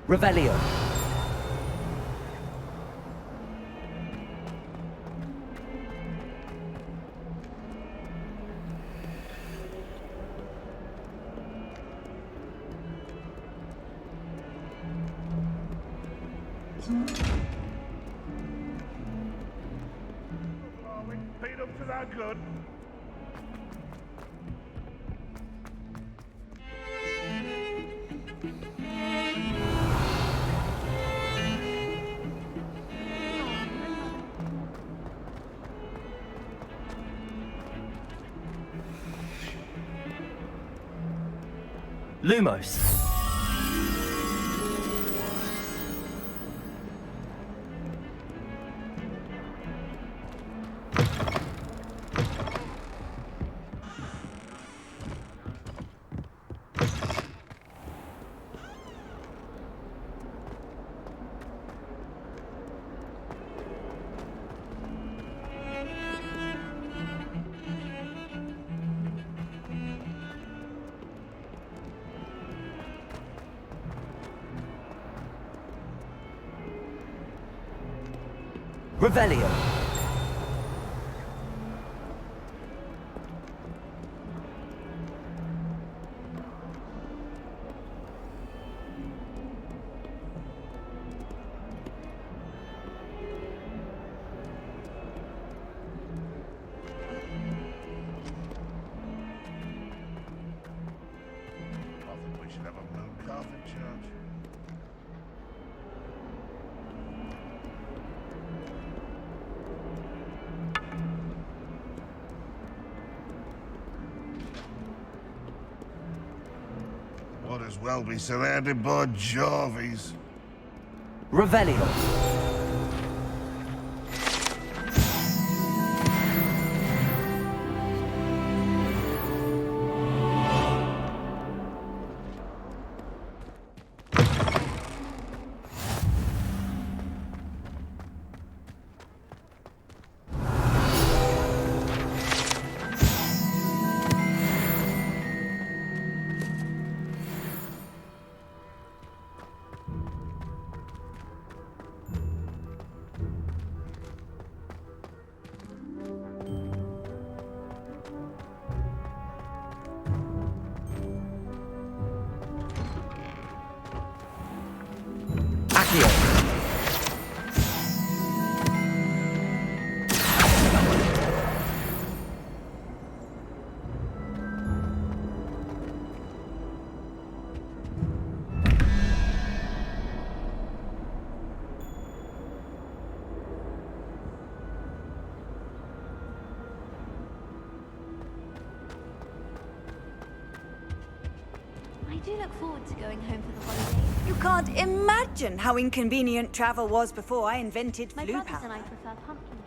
Revelio. Paid up to that good. Lumos. Revelio. I think we should have a moon calf in church. Might as well be surrounded by Jarvies. Revelio. I do look forward to going home for the holidays. You can't imagine how inconvenient travel was before I invented My flu brothers powder. and I prefer pumpkin